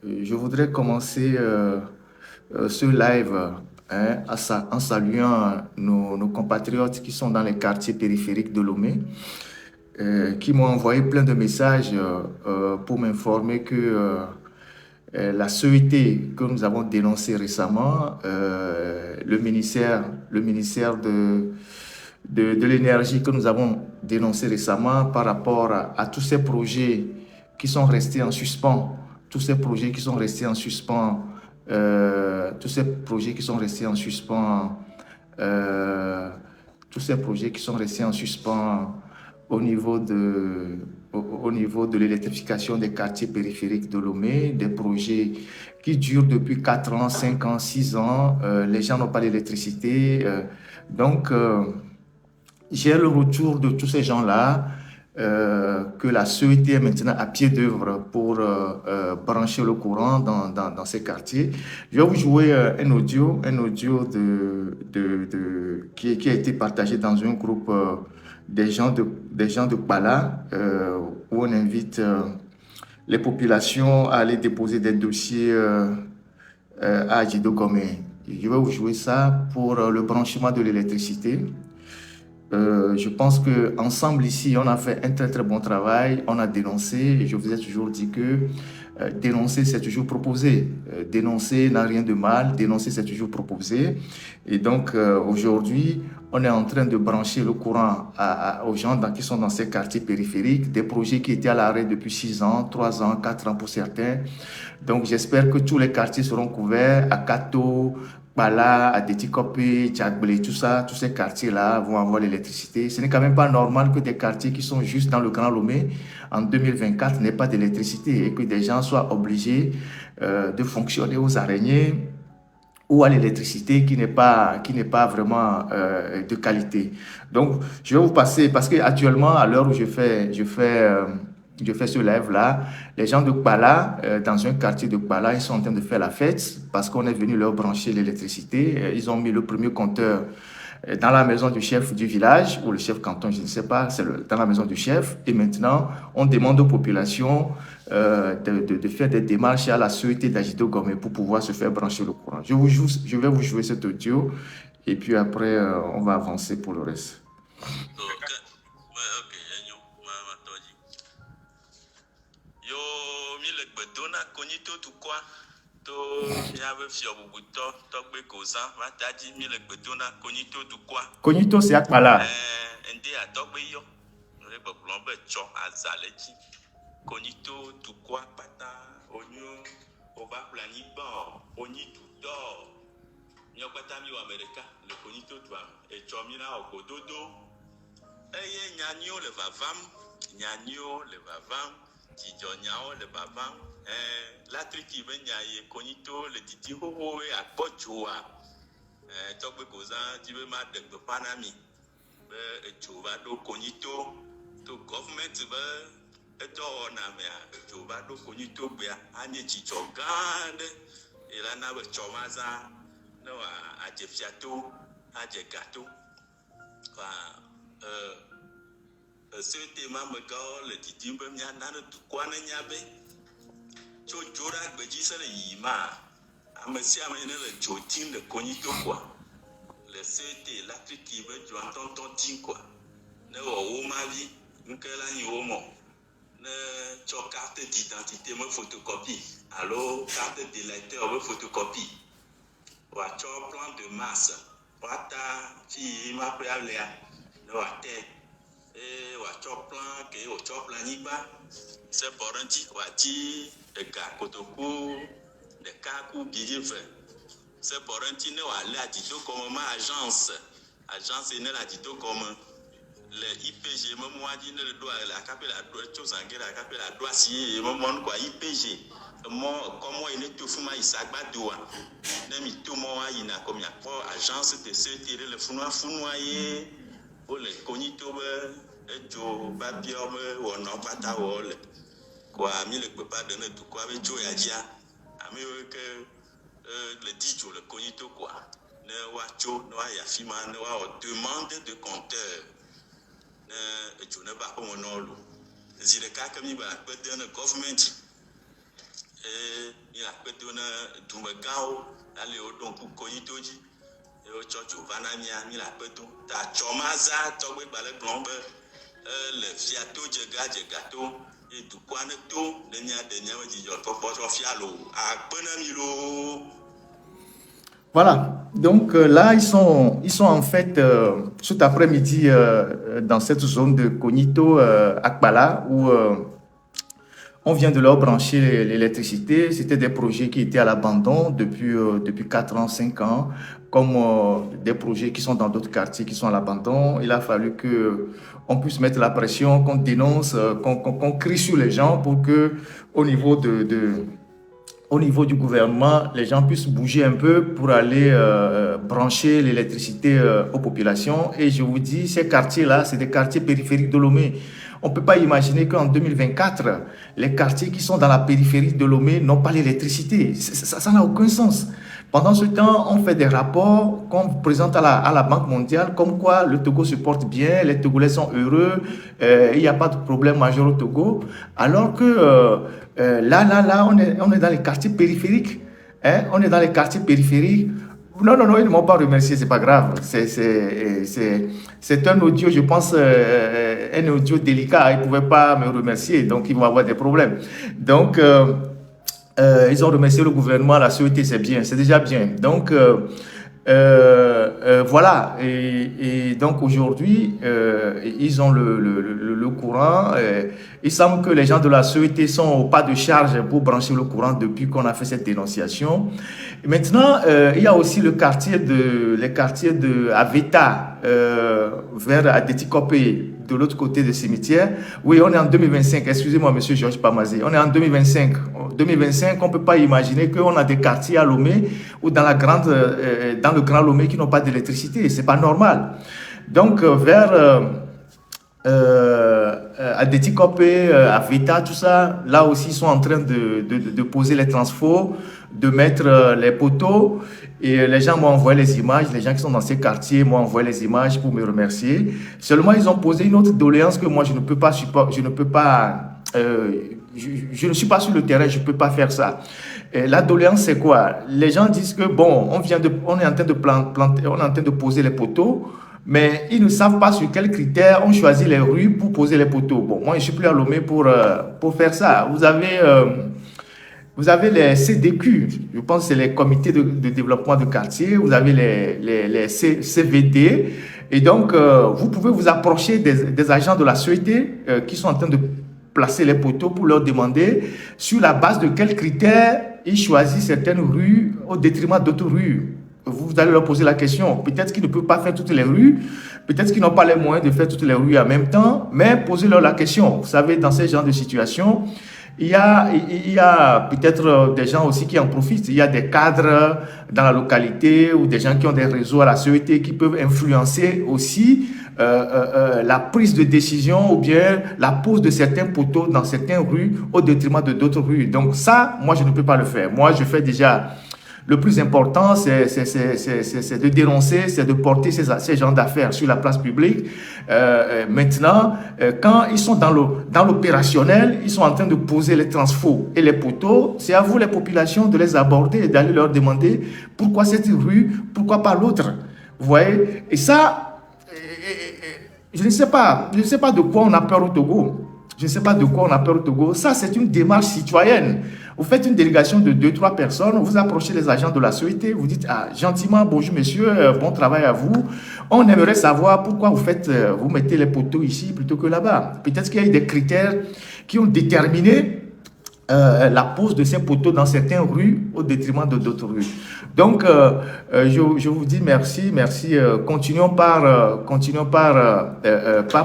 Je voudrais commencer ce live en saluant nos compatriotes qui sont dans les quartiers périphériques de Lomé, qui m'ont envoyé plein de messages pour m'informer que la CET que nous avons dénoncée récemment, le ministère de l'énergie que nous avons dénoncé récemment par rapport à tous ces projets qui sont restés en suspens, tous ces projets qui sont restés en suspens, tous ces projets qui sont restés en suspens, euh, tous ces projets qui sont restés en suspens au niveau au niveau de l'électrification des quartiers périphériques de Lomé, des projets qui durent depuis 4 ans, 5 ans, 6 ans. Les gens n'ont pas d'électricité. Donc, j'ai le retour de tous ces gens-là, que la CET est maintenant à pied d'œuvre pour brancher le courant dans ces quartiers. Je vais vous jouer un audio qui a été partagé dans un groupe des gens de Pala, où on invite les populations à aller déposer des dossiers à Adjido Gomé. Je vais vous jouer ça pour le branchement de l'électricité. Je pense qu'ensemble ici, on a fait un très très bon travail, on a dénoncé, et je vous ai toujours dit que dénoncer, c'est toujours proposer. Dénoncer n'a rien de mal, dénoncer, c'est toujours proposer. Et donc, aujourd'hui, on est en train de brancher le courant aux gens qui sont dans ces quartiers périphériques, des projets qui étaient à l'arrêt depuis 6 ans, 3 ans, 4 ans pour certains. Donc, j'espère que tous les quartiers seront couverts, à Kato, Bala, à Tétikopé, Tchadblé, tout ça, tous ces quartiers-là vont avoir l'électricité. Ce n'est quand même pas normal que des quartiers qui sont juste dans le Grand Lomé, en 2024, n'aient pas d'électricité et que des gens soient obligés de fonctionner aux araignées ou à l'électricité qui n'est pas vraiment de qualité. Donc, je vais vous passer, parce qu'actuellement, à l'heure où je fais ce live-là, les gens de Kpala, dans un quartier de Kpala, ils sont en train de faire la fête parce qu'on est venu leur brancher l'électricité. Ils ont mis le premier compteur dans la maison du chef du village, ou le chef canton, je ne sais pas, dans la maison du chef. Et maintenant, on demande aux populations de faire des démarches à la sûreté d'Agito Gomé pour pouvoir se faire brancher le courant. Je vais vous jouer cet audio et puis après, on va avancer pour le reste. To miabe fiɔbubuto tɔgbe koza va tadzi mi le gbedona konyito dukɔa. Konyito c'est Akpala. Ende atɔgbe yɔ le gbegblɔm be tsɔ aza le dzi. Konyito dukɔa kpata onyo ova ƒle anyigba onyi dutɔ. Míawo kpata mi wɔ ame ɖeka le konyito dua etsɔ mi na ɔgbododo. Eye nyaniwo le vavam, dzidzɔnyawo le vavam. Latriki be nya ye konyito le didi xoxo we akpɔtsoa tɔgbe koza dzi be ma de gbeƒã na mi be etso va ɖo konyito to gɔvmɛnt be edɔ wɔna mea etso va ɖo konyito gbea anye dzidzɔ gã aɖe elana be tsɔ ma zã ne wòa adze fiato adze gato esete ma megãwo le didim be miana ne dukɔa ne nya be tso dzo ɖe agbedzi se le yiyim ma ame sia ame ne le dzo tim le konyito koa le sete latriki be dzoa tɔntɔ tim koa ne wɔ wo mavi nke la nyi wo mɔ ne tsɔ carte d'identité me photocopie alo carte d'électeur be photocopie wòatsɔ plan de masse wòata fi ma ƒe alea ne wòate wòatsɔ plan ke wòtsɔ ƒle anyigba se bɔ ɖe ŋuti wòati ega kotoku ɖeka ku biɖi ve se bɔ ɖe ŋuti ne wòalé adzidokɔme ma agence ne le adzidokɔme le IPG memɔa dzi ne le ɖo le akape le aɖo tso zange le akape le aɖo asi eye memɔ nu kɔa IPG emɔ kɔmɔ yi ne to fi ma yi sagbadoa ne mi to mɔa yina kɔ miakpɔ agence de sete ɖe le funua ye wole konyito be edzo babia be wɔnɔ kpata wɔ le koa mi le gbeƒã ɖe ne dukɔa be tso ya dzia ame yiwo ke le didzo le konyito koa ne woatso ne woayi afi ma ne woawɔ demande de compteur ne edzo ne va ƒe me na wo lo zi ɖeka ke mi be akpe de ne gɔvmɛnt mi la peto na dumegao ale o donc koyitoji e o chocho vana mi la peto ta chomaza togbe bale glombe le fiato jegato et du kwane to de nya waji yo to fialo a penamilo. Voilà, donc là, ils sont en fait cet après-midi dans cette zone de Kognito, Akbala, où on vient de leur brancher l'électricité. C'était des projets qui étaient à l'abandon depuis 4 ans, 5 ans, comme des projets qui sont dans d'autres quartiers qui sont à l'abandon. Il a fallu qu'on puisse mettre la pression, qu'on dénonce, qu'on crie sur les gens pour que, au niveau du gouvernement, les gens puissent bouger un peu pour aller brancher l'électricité aux populations. Et je vous dis, ces quartiers-là, c'est des quartiers périphériques de Lomé. On ne peut pas imaginer qu'en 2024, les quartiers qui sont dans la périphérie de Lomé n'ont pas l'électricité. Ça n'a aucun sens. Pendant ce temps, on fait des rapports qu'on présente à la Banque mondiale, comme quoi le Togo se porte bien, les Togolais sont heureux, il n'y a pas de problème majeur au Togo. Alors que là, on est dans les quartiers périphériques. Hein? On est dans les quartiers périphériques. Non, ils ne m'ont pas remercié, c'est pas grave. C'est un audio, je pense, un audio délicat. Ils ne pouvaient pas me remercier, donc ils vont avoir des problèmes. Donc, ils ont remercié le gouvernement, la CET, c'est bien, c'est déjà bien. Donc, voilà. Et donc, aujourd'hui, ils ont le courant. Il semble que les gens de la CET sont au pas de charge pour brancher le courant depuis qu'on a fait cette dénonciation. Et maintenant, il y a aussi les quartiers de Aveta, vers Adetikopé, de l'autre côté du cimetière. Oui, on est en 2025. Excusez-moi, monsieur Georges Pamazé. On est en 2025. En 2025, on ne peut pas imaginer qu'on a des quartiers à Lomé ou dans le Grand Lomé qui n'ont pas d'électricité. Ce n'est pas normal. Donc, vers Adetikopé, Aveta, tout ça, là aussi, ils sont en train de poser les transfos, de mettre les poteaux. Et les gens m'ont envoyé les images, les gens qui sont dans ces quartiers m'ont envoyé les images pour me remercier. Seulement, ils ont posé une autre doléance que moi, je ne suis pas sur le terrain, je ne peux pas faire ça. Et la doléance, c'est quoi? Les gens disent que, bon, on est en train de poser les poteaux, mais ils ne savent pas sur quels critères on choisit les rues pour poser les poteaux. Bon, moi, je ne suis plus à Lomé pour faire ça. Vous avez les CDQ, je pense que c'est les comités de développement de quartier, vous avez les CVD, et donc vous pouvez vous approcher des agents de la CET qui sont en train de placer les poteaux pour leur demander sur la base de quels critères ils choisissent certaines rues au détriment d'autres rues. Vous allez leur poser la question, peut-être qu'ils ne peuvent pas faire toutes les rues, peut-être qu'ils n'ont pas les moyens de faire toutes les rues en même temps, mais posez-leur la question. Vous savez, dans ce genre de situation, il y a peut-être des gens aussi qui en profitent. Il y a des cadres dans la localité ou des gens qui ont des réseaux à la CET qui peuvent influencer aussi la prise de décision ou bien la pose de certains poteaux dans certaines rues au détriment de d'autres rues. Donc ça, moi, je ne peux pas le faire. Moi, je fais déjà... Le plus important, c'est de dénoncer, c'est de porter ces gens d'affaires sur la place publique. Maintenant, quand ils sont dans l'opérationnel, ils sont en train de poser les transfos et les poteaux. C'est à vous, les populations, de les aborder et d'aller leur demander pourquoi cette rue, pourquoi pas l'autre. Vous voyez? Et ça, je ne sais pas de quoi on a peur au Togo. Je ne sais pas de quoi on a peur au Togo. Ça, c'est une démarche citoyenne. Vous faites une délégation de 2-3 personnes, vous approchez les agents de la CET, vous dites gentiment, bonjour monsieur, bon travail à vous. On aimerait savoir pourquoi vous mettez les poteaux ici plutôt que là-bas. Peut-être qu'il y a eu des critères qui ont déterminé la pose de ces poteaux dans certaines rues au détriment de d'autres rues. Donc, je vous dis merci. Continuons par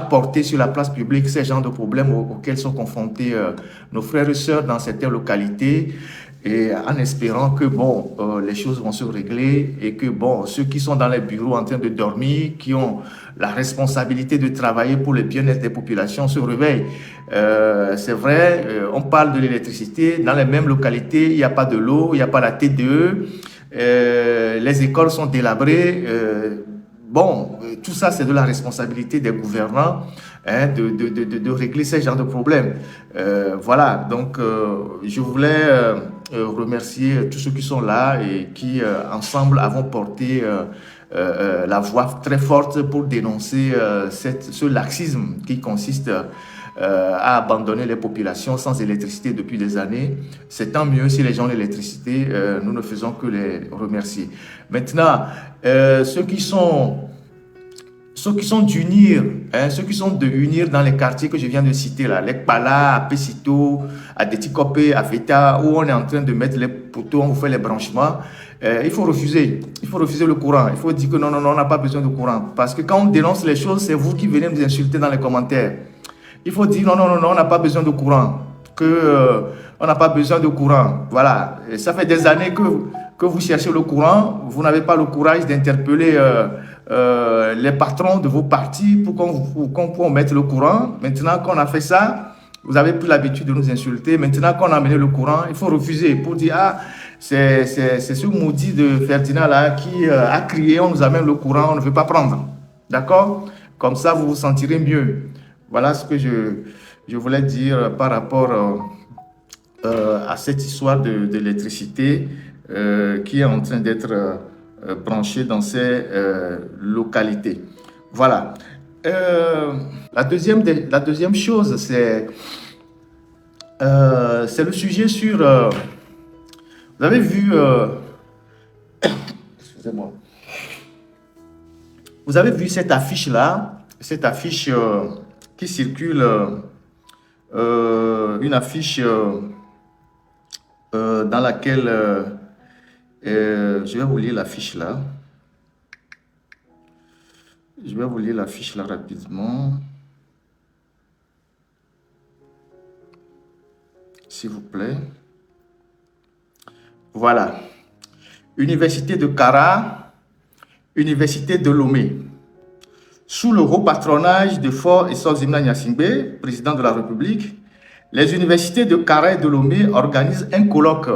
porter sur la place publique ces genres de problèmes auxquels sont confrontés nos frères et sœurs dans certaines localités, et en espérant que les choses vont se régler et que ceux qui sont dans les bureaux en train de dormir, qui ont la responsabilité de travailler pour le bien-être des populations, se réveillent. C'est vrai, on parle de l'électricité, dans les mêmes localités, il n'y a pas de l'eau, il n'y a pas la TDE, les écoles sont délabrées. Tout ça, c'est de la responsabilité des gouvernants de régler ce genre de problèmes. Voilà, donc je voulais remercier tous ceux qui sont là et qui, ensemble, avons porté la voix très forte pour dénoncer ce laxisme qui consiste à abandonner les populations sans électricité depuis des années. C'est tant mieux si les gens ont l'électricité, nous ne faisons que les remercier. Maintenant, ceux qui sont d'unir, ceux qui sont de unir dans les quartiers que je viens de citer là, les Kpala, à Pesito, à Detikopé, à Feta, où on est en train de mettre les poteaux, on vous fait les branchements, il faut refuser le courant. Il faut dire que non, on n'a pas besoin de courant. Parce que quand on dénonce les choses, c'est vous qui venez nous insulter dans les commentaires. Il faut dire non, on n'a pas besoin de courant. On n'a pas besoin de courant. Voilà. Et ça fait des années que vous cherchez le courant. Vous n'avez pas le courage d'interpeller les patrons de vos partis pour qu'on puisse mettre le courant. Maintenant qu'on a fait ça, vous avez pris l'habitude de nous insulter. Maintenant qu'on a amené le courant, il faut refuser pour dire ah, c'est ce maudit de Ferdinand là qui a crié on nous amène le courant, on ne veut pas prendre. D'accord? Comme ça, vous vous sentirez mieux. Voilà ce que je voulais dire par rapport à cette histoire de l'électricité qui est en train d'être branchée dans ces localités. Voilà. La deuxième chose, c'est le sujet sur... vous avez vu... excusez-moi. Vous avez vu cette affiche-là, cette affiche... qui circule, une affiche dans laquelle, je vais vous lire l'affiche là. Je vais vous lire l'affiche là rapidement. S'il vous plaît. Voilà. Université de Kara, Université de Lomé. Sous le haut patronage de Faure Essor-Zimna Gnassingbé, président de la République, les universités de Kara et de Lomé organisent un colloque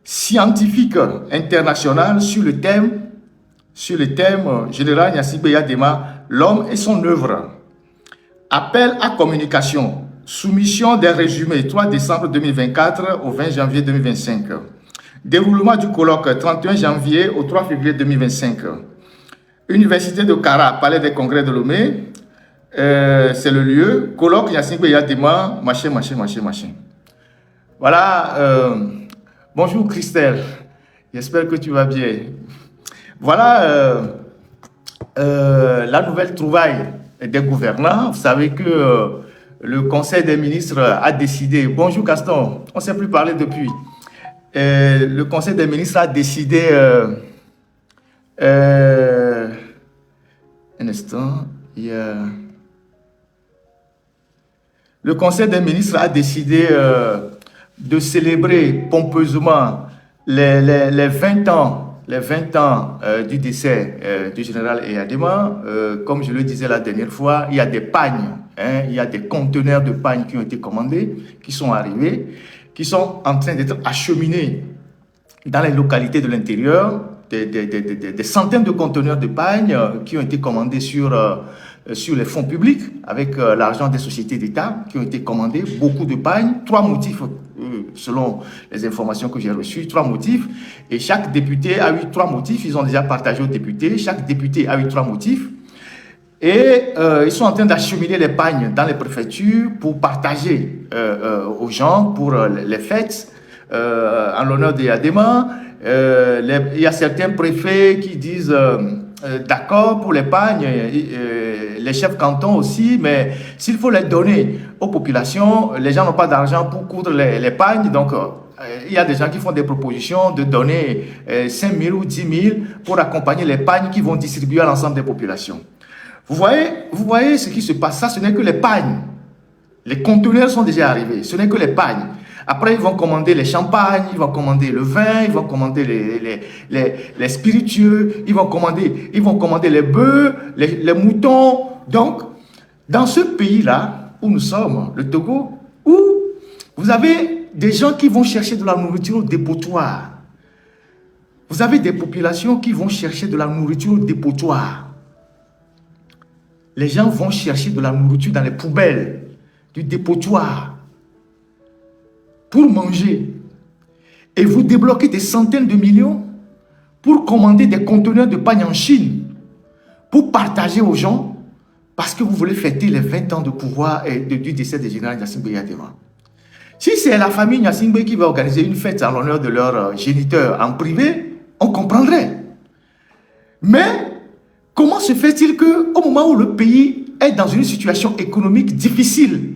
scientifique international sur le thème Général Gnassingbé Yadema, l'homme et son œuvre. Appel à communication, soumission des résumés 3 décembre 2024 au 20 janvier 2025. Déroulement du colloque 31 janvier au 3 février 2025. Université de Kara, Palais des Congrès de Lomé, c'est le lieu. Colloque Gnassingbé Yadema, machin. Voilà. Bonjour Christelle, j'espère que tu vas bien. Voilà la nouvelle trouvaille des gouvernants. Vous savez que le Conseil des ministres a décidé... Bonjour Gaston, on ne s'est plus parlé depuis. Le Conseil des ministres a décidé... un instant, il y a... Le Conseil des ministres a décidé de célébrer pompeusement les 20 ans du décès du général Eyadema. Comme je le disais la dernière fois, il y a des pagnes, il y a des conteneurs de pagnes qui ont été commandés, qui sont arrivés, qui sont en train d'être acheminés dans les localités de l'intérieur, des centaines de conteneurs de pagnes qui ont été commandés sur les fonds publics, avec l'argent des sociétés d'État qui ont été commandés, beaucoup de pagnes, 3 motifs, selon les informations que j'ai reçues, 3 motifs, et chaque député a eu 3 motifs, ils ont déjà partagé aux députés, chaque député a eu 3 motifs, et ils sont en train d'acheminer les pagnes dans les préfectures pour partager aux gens pour les fêtes, en l'honneur des Yadema. Il y a certains préfets qui disent d'accord pour les pagnes, les chefs cantons aussi, mais s'il faut les donner aux populations, les gens n'ont pas d'argent pour coudre les pagnes, donc il y a des gens qui font des propositions de donner 5 000 ou 10 000 pour accompagner les pagnes qui vont distribuer à l'ensemble des populations. Vous voyez ce qui se passe, ça ce n'est que les pagnes. Les conteneurs sont déjà arrivés, ce n'est que les pagnes. Après, ils vont commander les champagnes, ils vont commander le vin, ils vont commander les spiritueux, ils vont commander les bœufs, les moutons. Donc, dans ce pays-là où nous sommes, le Togo, où vous avez des gens qui vont chercher de la nourriture au dépotoir. Vous avez des populations qui vont chercher de la nourriture au dépotoir. Les gens vont chercher de la nourriture dans les poubelles. du dépotoir pour manger et vous débloquez des centaines de millions pour commander des conteneurs de pain en Chine pour partager aux gens parce que vous voulez fêter les 20 ans de pouvoir et du décès du général Gnassingbé Eyadema. Si c'est la famille Gnassingbé qui va organiser une fête en l'honneur de leur géniteur en privé, on comprendrait. Mais comment se fait-il qu'au moment où le pays est dans une situation économique difficile,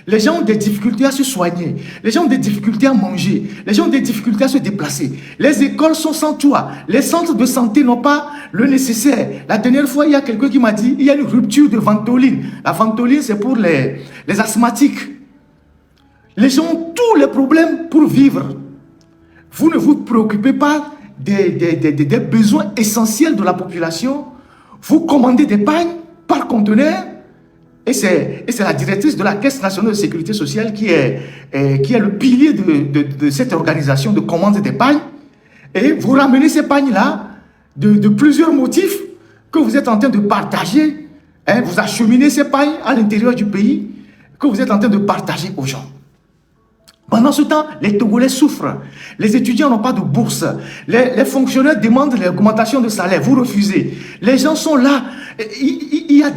les gens ont des difficultés à se soigner, les gens ont des difficultés à manger, les gens ont des difficultés à se déplacer, les écoles sont sans toit, les centres de santé n'ont pas le nécessaire. La dernière fois, il y a quelqu'un qui m'a dit il y a une rupture de ventoline. La ventoline, c'est pour les asthmatiques. Les gens ont tous les problèmes pour vivre. Vous ne vous préoccupez pas des besoins essentiels de la population. Vous commandez des pagnes par conteneur. Et c'est la directrice de la Caisse nationale de sécurité sociale qui est le pilier de cette organisation de commande des pagnes. Et vous ramenez ces pagnes-là de plusieurs motifs que vous êtes en train de partager. Hein, vous acheminez ces pagnes à l'intérieur du pays que vous êtes en train de partager aux gens. Pendant ce temps, les Togolais souffrent. Les étudiants n'ont pas de bourse. Les fonctionnaires demandent l'augmentation de salaire. Vous refusez. Les gens sont là. Il y a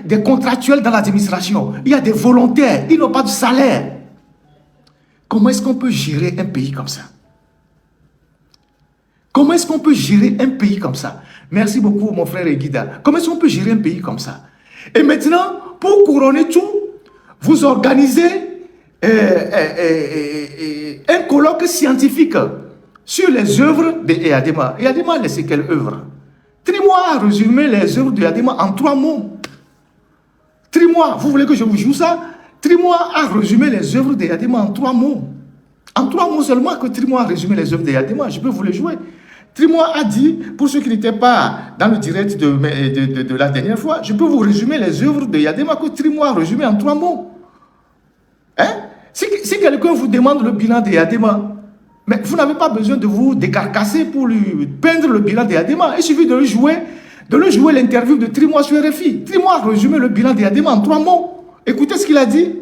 des contractuels dans l'administration. Il y a des volontaires. Ils n'ont pas de salaire. Comment est-ce qu'on peut gérer un pays comme ça? Comment est-ce qu'on peut gérer un pays comme ça? Merci beaucoup, mon frère Eguida. Comment est-ce qu'on peut gérer un pays comme ça? Et maintenant, pour couronner tout, vous organisez un colloque scientifique sur les œuvres de Eyadema. Eyadema a laissé quelle œuvre? Tris-moi à résumer les œuvres de Eyadema en 3 mots. Tris-moi, vous voulez que je vous joue ça? Tris-moi à résumer les œuvres de Eyadema en 3 mots. En 3 mots seulement que Tris-moi à résumer les œuvres de Eyadema, je peux vous les jouer. Tris-moi a dit, pour ceux qui n'étaient pas dans le direct de la dernière fois, je peux vous résumer les œuvres de Eyadema que Tris-moi a résumé en 3 mots. Hein? Si quelqu'un vous demande le bilan d'Eyadema, mais vous n'avez pas besoin de vous décarcasser pour lui peindre le bilan d'Eyadema. Il suffit de le jouer l'interview de Tris-moi sur RFI. Tris-moi a résumé le bilan d'Eyadema en 3 mots. Écoutez ce qu'il a dit.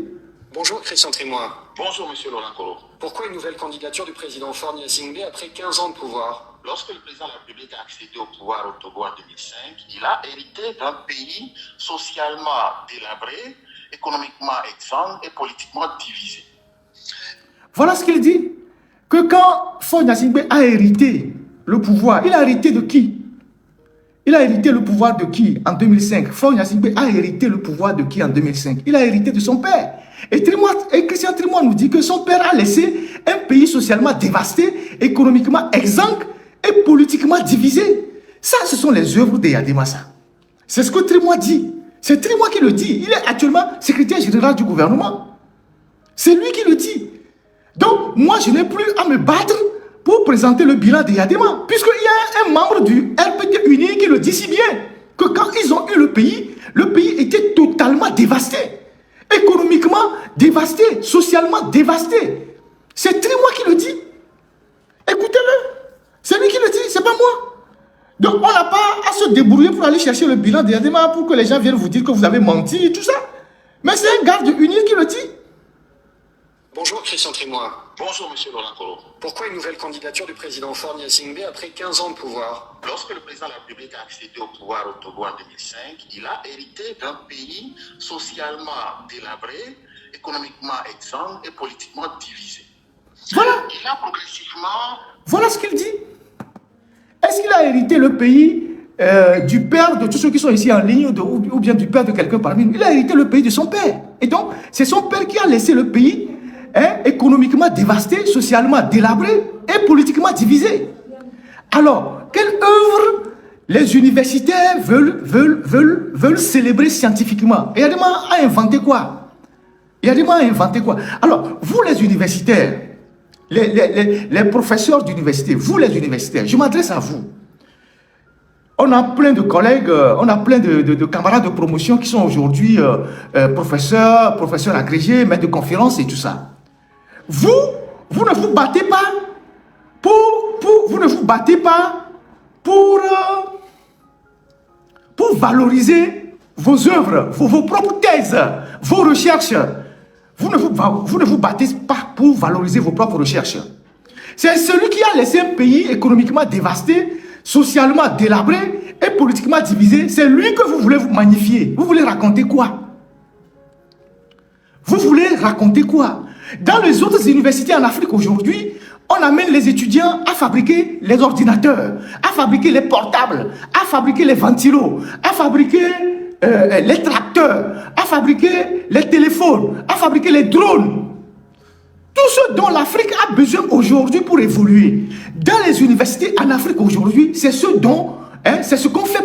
Bonjour Christian Tris-moi. Bonjour Monsieur Laurent Kolo. Pourquoi une nouvelle candidature du président Faure Gnassingbé après 15 ans de pouvoir? Lorsque le président de la République a accédé au pouvoir au Togo en 2005, il a hérité d'un pays socialement délabré, économiquement exsangue et politiquement divisé. Voilà ce qu'il dit. Que quand Faure Gnassingbé a hérité le pouvoir, il a hérité de qui? Il a hérité le pouvoir de qui en 2005? Faure Gnassingbé a hérité le pouvoir de qui en 2005? Il a hérité de son père. Et Christian Tris-moi nous dit que son père a laissé un pays socialement dévasté, économiquement exsangue et politiquement divisé. Ça, ce sont les œuvres d'Eyadema. C'est ce que Tris-moi dit. C'est Tris-moi qui le dit. Il est actuellement secrétaire général du gouvernement. C'est lui qui le dit. Donc, moi, je n'ai plus à me battre pour présenter le bilan d'Eyadema, puisqu'il y a un membre du RPT Uni qui le dit si bien que quand ils ont eu le pays était totalement dévasté, économiquement dévasté, socialement dévasté. C'est Tris-moi qui le dit. Écoutez-le. C'est lui qui le dit, c'est pas moi. Donc, on n'a pas à se débrouiller pour aller chercher le bilan d'Eyadema pour que les gens viennent vous dire que vous avez menti et tout ça. Mais c'est un garde uni qui le dit. Bonjour Christian Tris-moi. Bonjour Monsieur Laurent Kolo. Pourquoi une nouvelle candidature du président Faure Gnassingbé après 15 ans de pouvoir? Lorsque le président de la République a accédé au pouvoir au Togo en 2005, il a hérité d'un pays socialement délabré, économiquement exsangue et politiquement divisé. Voilà. Il a progressivement... Voilà ce qu'il dit. Est-ce qu'il a hérité le pays du père de tous ceux qui sont ici en ligne ou bien du père de quelqu'un parmi nous? Il a hérité le pays de son père. Et donc, c'est son père qui a laissé le pays économiquement dévasté, socialement délabré et politiquement divisé. Alors, quelle œuvre les universitaires veulent célébrer scientifiquement? Eyadema a inventé quoi? Eyadema a inventé quoi? Alors, vous les universitaires, les professeurs d'université, vous les universitaires, je m'adresse à vous. On a plein de collègues, on a plein de camarades de promotion qui sont aujourd'hui professeurs agrégés, maîtres de conférences et tout ça. Vous ne vous battez pas pour valoriser vos œuvres, vos propres thèses, vos recherches. Vous ne vous battez pas pour valoriser vos propres recherches. C'est celui qui a laissé un pays économiquement dévasté, socialement délabré et politiquement divisé. C'est lui que vous voulez vous magnifier. Vous voulez raconter quoi? Vous voulez raconter quoi? Dans les autres universités en Afrique aujourd'hui, on amène les étudiants à fabriquer les ordinateurs, à fabriquer les portables, à fabriquer les ventilos, à fabriquer les tracteurs, à fabriquer les téléphones, à fabriquer les drones. Tout ce dont l'Afrique a besoin aujourd'hui pour évoluer. Dans les universités en Afrique aujourd'hui, c'est ce dont, c'est ce qu'on fait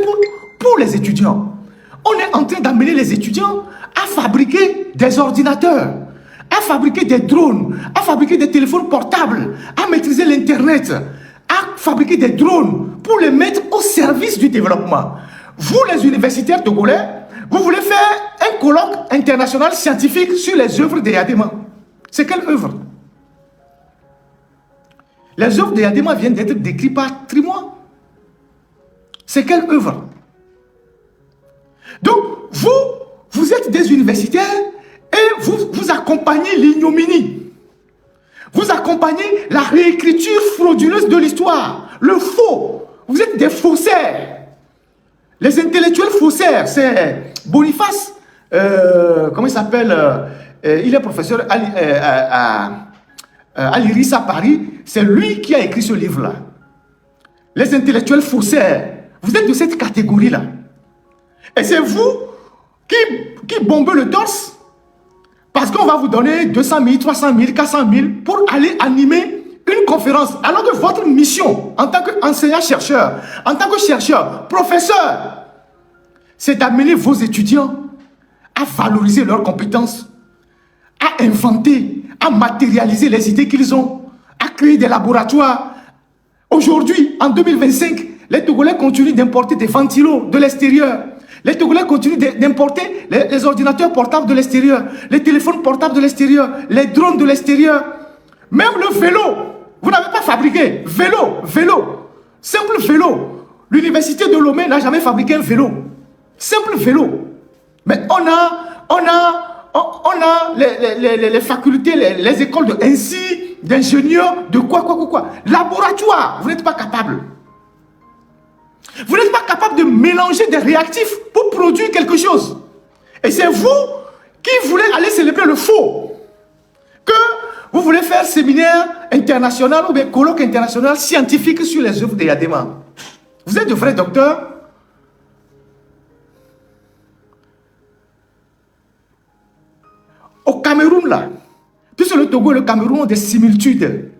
pour les étudiants. On est en train d'amener les étudiants à fabriquer des ordinateurs, à fabriquer des drones, à fabriquer des téléphones portables, à maîtriser l'Internet, à fabriquer des drones pour les mettre au service du développement. Vous, les universitaires togolais, vous voulez faire un colloque international scientifique sur les œuvres de Yadema. C'est quelle œuvre? Les œuvres de Yadema viennent d'être décrites par Trimois. C'est quelle œuvre? Donc, vous êtes des universitaires et vous accompagnez l'ignominie. Vous accompagnez la réécriture frauduleuse de l'histoire, le faux. Vous êtes des faussaires. Les intellectuels faussaires, c'est Boniface, comment il s'appelle, il est professeur à l'IRIS à Paris, c'est lui qui a écrit ce livre-là. Les intellectuels faussaires, vous êtes de cette catégorie-là. Et c'est vous qui bombez le torse parce qu'on va vous donner 200 000, 300 000, 400 000 pour aller animer une conférence. Alors que votre mission en tant qu'enseignant-chercheur, en tant que chercheur, professeur, c'est d'amener vos étudiants à valoriser leurs compétences, à inventer, à matérialiser les idées qu'ils ont, à créer des laboratoires. Aujourd'hui, en 2025, les Togolais continuent d'importer des ventilos de l'extérieur. Les Togolais continuent d'importer les ordinateurs portables de l'extérieur, les téléphones portables de l'extérieur, les drones de l'extérieur. Même le vélo, vous n'avez pas fabriqué. Vélo, simple vélo. L'université de Lomé n'a jamais fabriqué un vélo. Simple vélo. Mais on a les facultés, les écoles de ainsi, d'ingénieurs, de quoi. Laboratoire, vous n'êtes pas capable. Vous n'êtes pas capable de mélanger des réactifs pour produire quelque chose. Et c'est vous qui voulez aller célébrer le faux. Que vous voulez faire séminaire international ou bien colloque international scientifique sur les œuvres de Yadema. Vous êtes de vrais docteurs. Au Cameroun, là, puisque le Togo et le Cameroun ont des similitudes.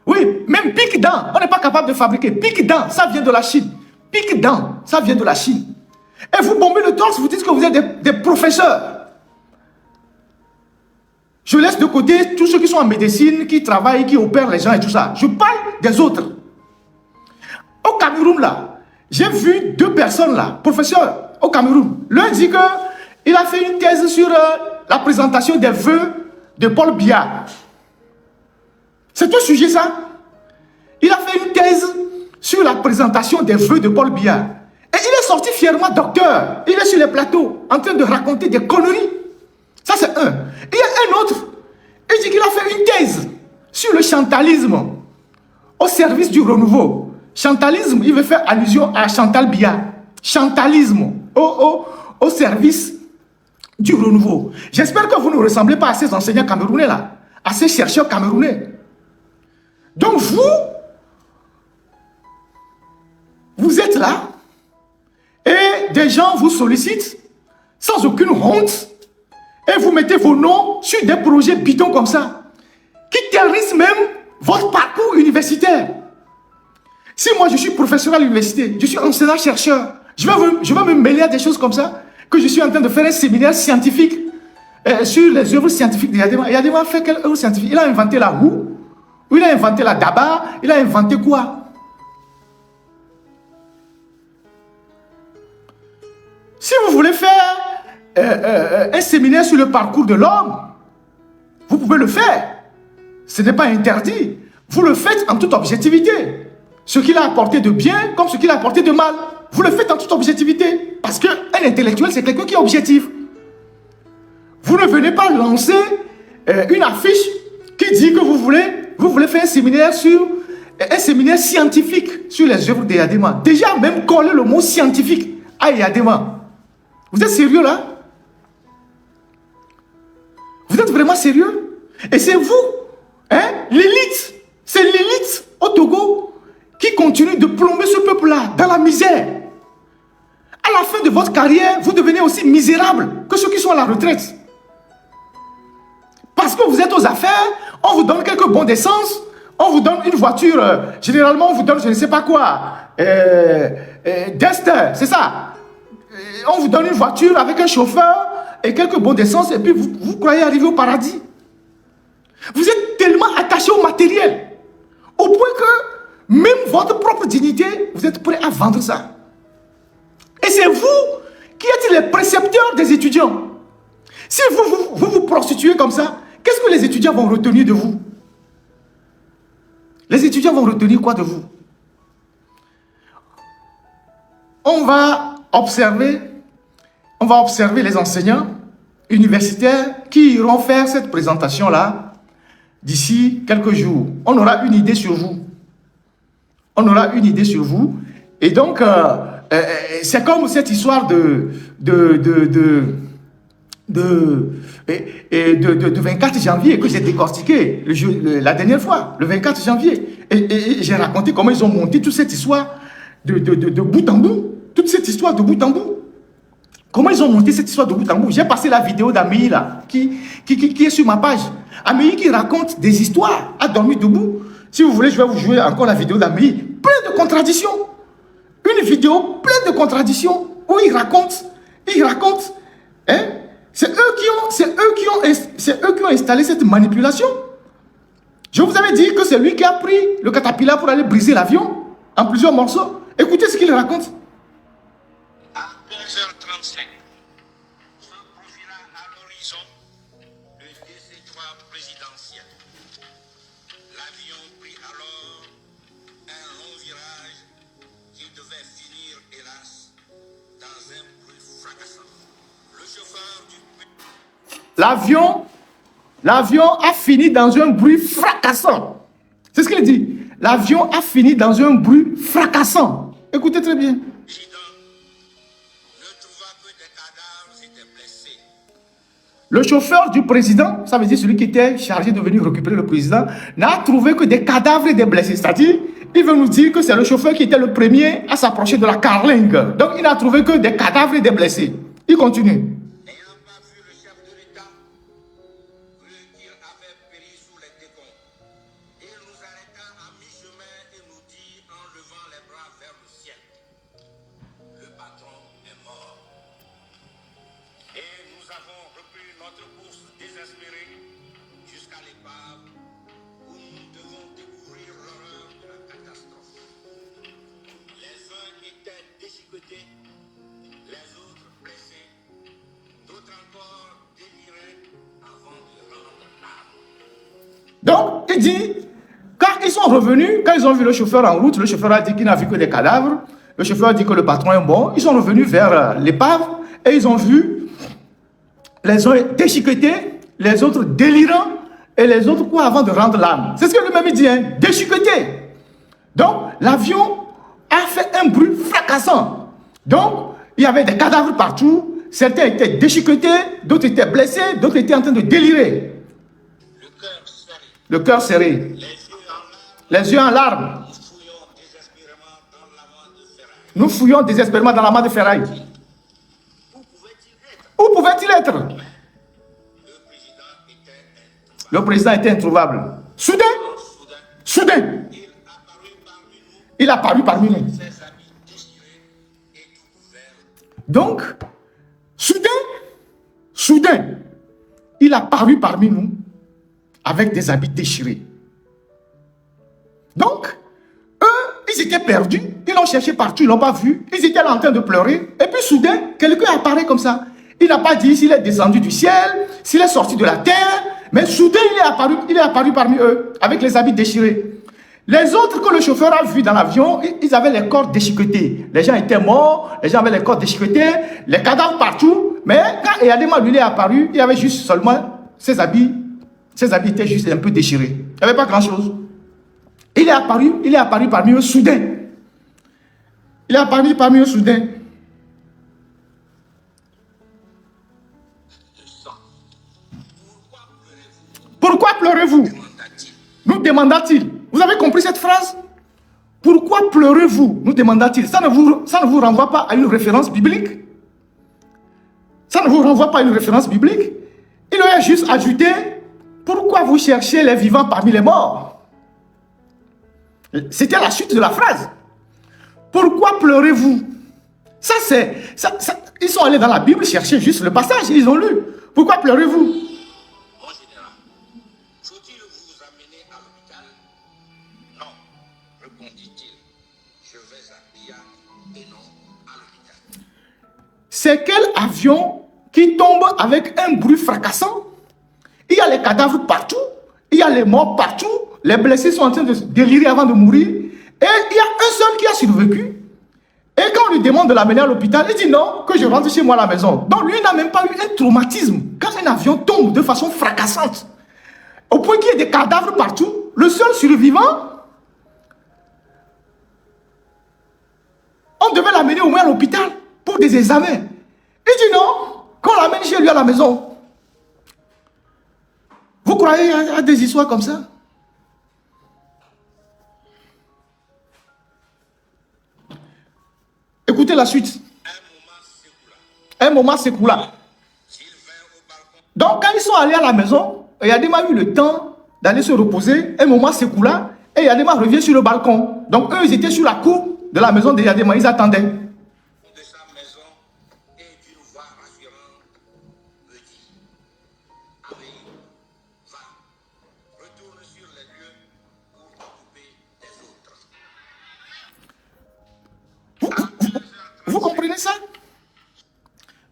Oui, même pique-dents, on n'est pas capable de fabriquer. Pique-dents, ça vient de la Chine. Pique-dents, ça vient de la Chine. Et vous bombez le torse, vous dites que vous êtes des professeurs. Je laisse de côté tous ceux qui sont en médecine, qui travaillent, qui opèrent les gens et tout ça. Je parle des autres. Au Cameroun, là, j'ai vu 2 personnes, là, professeurs au Cameroun. L'un dit qu'il a fait une thèse sur la présentation des vœux de Paul Biya. C'est un sujet, ça. Il a fait une thèse sur la présentation des vœux de Paul Biya. Et il est sorti fièrement docteur. Il est sur les plateaux en train de raconter des conneries. Ça, c'est un. Il y a un autre. Il dit qu'il a fait une thèse sur le chantalisme au service du renouveau. Chantalisme, il veut faire allusion à Chantal Biya. Chantalisme au service du renouveau. J'espère que vous ne ressemblez pas à ces enseignants camerounais là, à ces chercheurs camerounais. Donc vous êtes là et des gens vous sollicitent sans aucune honte et vous mettez vos noms sur des projets bidons comme ça qui terrorisent même votre parcours universitaire. Si moi je suis professeur à l'université, je suis enseignant-chercheur, je vais me mêler à des choses comme ça, que je suis en train de faire un séminaire scientifique sur les œuvres scientifiques de Yadema. Yadema a fait quelle œuvre scientifique? Il a inventé la roue, ou il a inventé la daba, il a inventé quoi? Si vous voulez faire un séminaire sur le parcours de l'homme, vous pouvez le faire. Ce n'est pas interdit. Vous le faites en toute objectivité. Ce qu'il a apporté de bien comme ce qu'il a apporté de mal. vous le faites en toute objectivité. Parce qu'un intellectuel, c'est quelqu'un qui est objectif. Vous ne venez pas lancer une affiche qui dit que vous voulez faire un séminaire scientifique sur les œuvres d'Eyadema. Déjà, même coller le mot scientifique à Eyadema. Vous êtes sérieux là? Vous êtes vraiment sérieux? Et c'est vous, hein, l'élite, c'est l'élite au Togo qui continue de plomber ce peuple-là dans la misère. À la fin de votre carrière, vous devenez aussi misérable que ceux qui sont à la retraite. Parce que vous êtes aux affaires, on vous donne quelques bons d'essence, on vous donne une voiture, généralement on vous donne je ne sais pas quoi, Duster, c'est ça. On vous donne une voiture avec un chauffeur et quelques bons d'essence et puis vous croyez arriver au paradis. Vous êtes tellement attaché au matériel, au point que même votre propre dignité, vous êtes prêt à vendre ça. Et c'est vous qui êtes les précepteurs des étudiants. Si vous prostituez comme ça, qu'est-ce que les étudiants vont retenir de vous? Les étudiants vont retenir quoi de vous? On va observer les enseignants universitaires qui iront faire cette présentation-là d'ici quelques jours. On aura une idée sur vous. On aura une idée sur vous. Et donc, c'est comme cette histoire de 24 janvier que j'ai décortiqué la dernière fois, le 24 janvier. Et j'ai raconté comment ils ont monté toute cette histoire de bout en bout. Toute cette histoire de bout en bout. Comment ils ont monté cette histoire de bout en bout? J'ai passé la vidéo d'Améi là, qui est sur ma page. Améi qui raconte des histoires, a dormi debout. Si vous voulez, je vais vous jouer encore la vidéo d'Améi. Plein de contradictions. Une vidéo pleine de contradictions où il raconte, hein? C'est eux qui ont installé cette manipulation. Je vous avais dit que c'est lui qui a pris le caterpillar pour aller briser l'avion en plusieurs morceaux. Écoutez ce qu'il raconte. À 15h35, se profila à l'horizon le DC-3 présidentiel. L'avion prit alors un long virage qui devait finir, hélas, dans un bruit fracassant. Le chauffeur du... L'avion a fini dans un bruit fracassant. C'est ce qu'il dit. L'avion a fini dans un bruit fracassant. Écoutez très bien. Le chauffeur du président, ça veut dire celui qui était chargé de venir récupérer le président, n'a trouvé que des cadavres et des blessés. C'est-à-dire, il veut nous dire que c'est le chauffeur qui était le premier à s'approcher de la carlingue. Donc, il n'a trouvé que des cadavres et des blessés. Il continue. Donc, il dit, quand ils sont revenus, quand ils ont vu le chauffeur en route, le chauffeur a dit qu'il n'a vu que des cadavres, le chauffeur a dit que le patron est mort, ils sont revenus vers l'épave et ils ont vu les uns déchiquetés, les autres délirants et les autres quoi avant de rendre l'âme. C'est ce que lui-même dit, hein, déchiquetés. Donc, l'avion a fait un bruit fracassant. Donc, il y avait des cadavres partout, certains étaient déchiquetés, d'autres étaient blessés, d'autres étaient en train de délirer. Le cœur serré, les yeux en larmes. Nous fouillons désespérément dans la main de ferraille. Où pouvait-il être? Le président était introuvable. Soudain, il a apparu parmi nous. Donc, soudain, il a apparu parmi nous avec des habits déchirés. Donc, eux, ils étaient perdus, ils l'ont cherché partout, ils ne l'ont pas vu, ils étaient là en train de pleurer, et puis soudain, quelqu'un apparaît comme ça. Il n'a pas dit s'il est descendu du ciel, s'il est sorti de la terre, mais soudain, il est apparu parmi eux, avec les habits déchirés. Les autres que le chauffeur a vus dans l'avion, ils avaient les corps déchiquetés. Les gens étaient morts, les gens avaient les corps déchiquetés, les cadavres partout. Mais quand Eyadema lui est apparu, il avait juste seulement ses habits. Ses habits étaient juste un peu déchirés. Il n'y avait pas grand-chose. Il est apparu parmi eux soudain. Il est apparu parmi eux soudain. Pourquoi pleurez-vous? Nous demanda-t-il. Vous avez compris cette phrase? Pourquoi pleurez-vous? Nous demanda-t-il. Ça ne vous renvoie pas à une référence biblique? Ça ne vous renvoie pas à une référence biblique? Il aurait juste ajouté, pourquoi vous cherchez les vivants parmi les morts? C'était la suite de la phrase. Pourquoi pleurez-vous? Ils sont allés dans la Bible chercher juste le passage, ils ont lu. Pourquoi pleurez-vous? C'est quel avion qui tombe avec un bruit fracassant? Il y a les cadavres partout, il y a les morts partout, les blessés sont en train de délirer avant de mourir, et il y a un seul qui a survécu. Et quand on lui demande de l'amener à l'hôpital, il dit non, que je rentre chez moi à la maison. Donc lui n'a même pas eu un traumatisme. Quand un avion tombe de façon fracassante, au point qu'il y ait des cadavres partout, le seul survivant, on devait l'amener au moins à l'hôpital pour des examens. Il dit non, qu'on l'amène chez lui à la maison. Vous croyez à des histoires comme ça? Écoutez la suite. Un moment s'écoula. Donc quand ils sont allés à la maison, Eyadema a eu le temps d'aller se reposer. Un moment s'écoula et Eyadema revient sur le balcon. Donc eux, ils étaient sur la cour de la maison d'Eyadema, ils attendaient. Vous comprenez ça?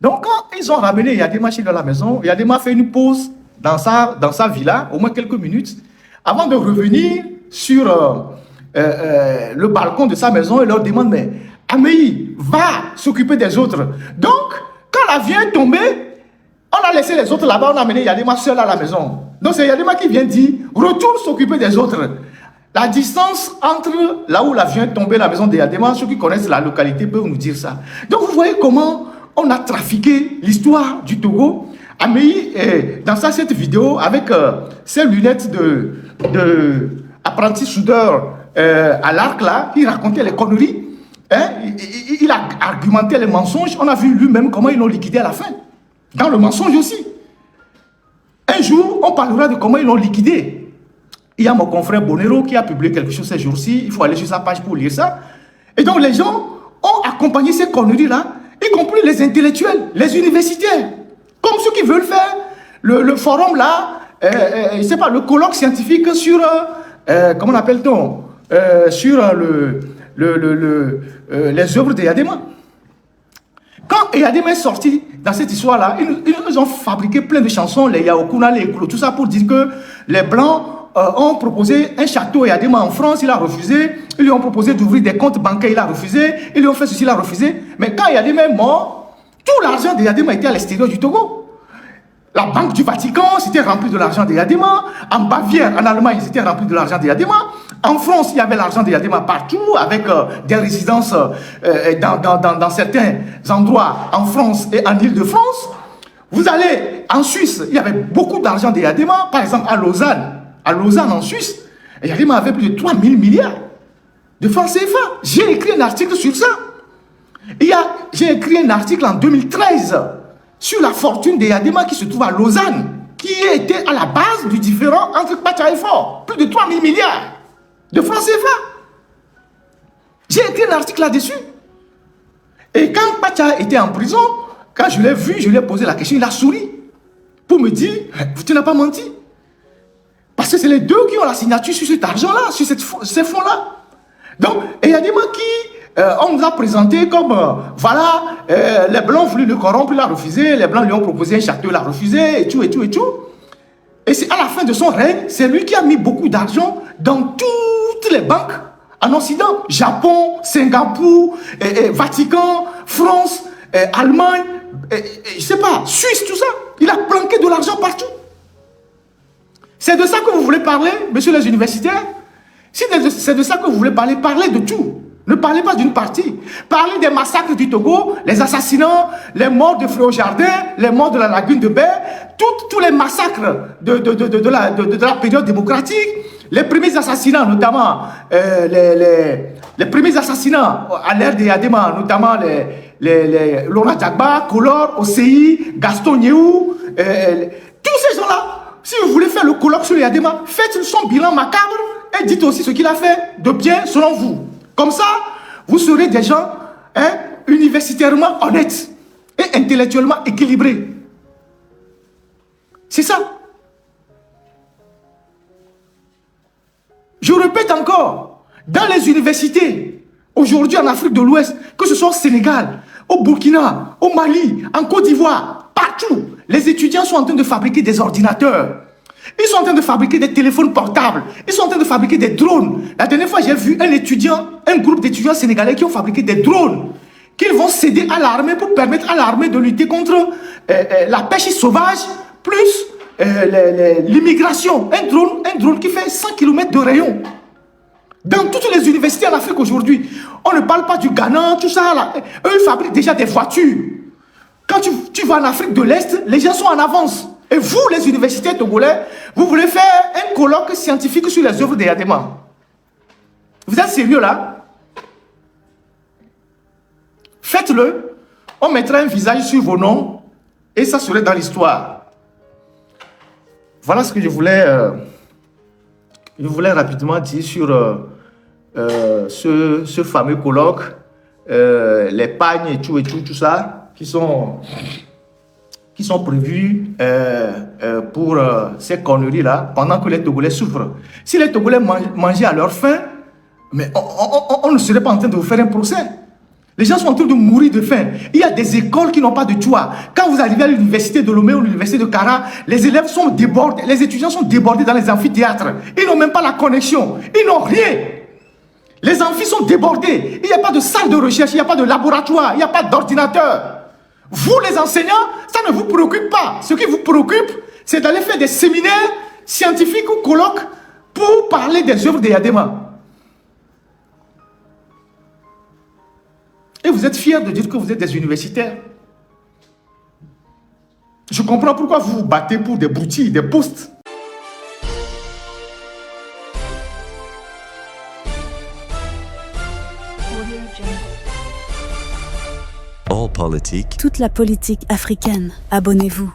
Donc, quand ils ont ramené Eyadema chez lui à la maison, Eyadema fait une pause dans sa villa, au moins quelques minutes, avant de revenir sur le balcon de sa maison et leur demande, mais Améi, va s'occuper des autres. Donc, quand l'avion est tombé, on a laissé les autres là-bas, on a amené Eyadema seul à la maison. Donc, c'est Eyadema qui vient dire, retourne s'occuper des autres. La distance entre là où l'avion est tombé, la maison d'Eyadema, ceux qui connaissent la localité peuvent nous dire ça. Donc vous voyez comment on a trafiqué l'histoire du Togo. Améi, dans cette vidéo, avec ses lunettes de apprenti soudeur à l'arc là, il racontait les conneries. Hein? Il a argumenté les mensonges. On a vu lui-même comment ils l'ont liquidé à la fin. Dans le mensonge aussi. Un jour, on parlera de comment ils l'ont liquidé. Il y a mon confrère Bonero qui a publié quelque chose ces jours-ci. Il faut aller sur sa page pour lire ça. Et donc les gens ont accompagné ces conneries-là, y compris les intellectuels, les universitaires. Comme ceux qui veulent faire le forum là, je ne sais pas, le colloque scientifique sur, comment l'appelle-t-on, sur les œuvres d'Eyadema. Quand Eyadema est sorti dans cette histoire-là, ils ont fabriqué plein de chansons, les Yaokuna, les Ekolo, tout ça pour dire que les Blancs ont proposé un château à Eyadema en France, il a refusé. Ils lui ont proposé d'ouvrir des comptes bancaires, il a refusé. Ils lui ont fait ceci, il a refusé. Mais quand Eyadema est mort, tout l'argent d'Eyadema était à l'extérieur du Togo. La banque du Vatican, c'était rempli de l'argent d'Eyadema. En Bavière, en Allemagne, c'était rempli de l'argent d'Eyadema. En France, il y avait l'argent d'Eyadema partout, avec des résidences dans certains endroits en France et en Île-de-France. Vous allez en Suisse, il y avait beaucoup d'argent d'Eyadema. Par exemple, à Lausanne, en Suisse, Eyadema avait plus de 3 000 milliards de francs CFA. J'ai écrit un article sur ça. J'ai écrit un article en 2013 sur la fortune d'Eyadema qui se trouve à Lausanne, qui était à la base du différend entre Kpacha et Faure. Plus de 3 000 milliards de francs CFA. J'ai écrit un article là-dessus. Et quand Kpacha était en prison, quand je l'ai vu, je lui ai posé la question, il a souri pour me dire, tu n'as pas menti. Parce que c'est les deux qui ont la signature sur cet argent-là, sur ces fonds-là. Donc, Eyadema qui, on nous a présenté comme, voilà, les Blancs ont voulu le corrompre, il a refusé, les Blancs lui ont proposé un château, il a refusé, et tout, et tout, et tout. Et c'est à la fin de son règne, c'est lui qui a mis beaucoup d'argent dans toutes les banques en Occident, Japon, Singapour, Vatican, France, Allemagne, je ne sais pas, Suisse, tout ça. Il a planqué de l'argent partout. C'est de ça que vous voulez parler, messieurs les universitaires? Si c'est de ça que vous voulez parler, parlez de tout. Ne parlez pas d'une partie. Parlez des massacres du Togo, les assassinats, les morts de Fréau Jardin, les morts de la lagune de Baie, tous les massacres de la période démocratique, les premiers assassinats, notamment les premiers assassinats à l'ère des Yadema, notamment les Laurent Djagba, Collor, OCI, Gaston Nyéou, tous ces gens-là. Si vous voulez faire le colloque sur les Yadema, faites son bilan macabre et dites aussi ce qu'il a fait de bien selon vous. Comme ça, vous serez des gens universitairement honnêtes et intellectuellement équilibrés. C'est ça. Je répète encore, dans les universités, aujourd'hui en Afrique de l'Ouest, que ce soit au Sénégal, au Burkina, au Mali, en Côte d'Ivoire, partout, les étudiants sont en train de fabriquer des ordinateurs. Ils sont en train de fabriquer des téléphones portables. Ils sont en train de fabriquer des drones. La dernière fois, j'ai vu un groupe d'étudiants sénégalais qui ont fabriqué des drones qu'ils vont céder à l'armée pour permettre à l'armée de lutter contre la pêche sauvage plus l'immigration. Un drone qui fait 100 km de rayon. Dans toutes les universités en Afrique aujourd'hui, on ne parle pas du Ghana, tout ça. Là. Eux, ils fabriquent déjà des voitures. Quand tu vas en Afrique de l'Est, les gens sont en avance. Et vous, les universitaires togolais, vous voulez faire un colloque scientifique sur les œuvres des Yadema. Vous êtes sérieux là? Faites-le. On mettra un visage sur vos noms et ça serait dans l'histoire. Voilà ce que je voulais rapidement dire sur ce fameux colloque, les pagnes et tout ça, qui sont prévus pour ces conneries-là, pendant que les Togolais souffrent. Si les Togolais mangeaient à leur faim, mais on ne serait pas en train de vous faire un procès. Les gens sont en train de mourir de faim. Il y a des écoles qui n'ont pas de toit. Quand vous arrivez à l'université de Lomé ou l'université de Kara, les élèves sont débordés, les étudiants sont débordés dans les amphithéâtres. Ils n'ont même pas la connexion. Ils n'ont rien. Les amphis sont débordés. Il n'y a pas de salle de recherche, il n'y a pas de laboratoire, il n'y a pas d'ordinateur. Vous, les enseignants, ça ne vous préoccupe pas. Ce qui vous préoccupe, c'est d'aller faire des séminaires scientifiques ou colloques pour parler des œuvres des Yadema. Et vous êtes fiers de dire que vous êtes des universitaires. Je comprends pourquoi vous vous battez pour des broutilles, des postes. All politique. Toute la politique africaine. Abonnez-vous.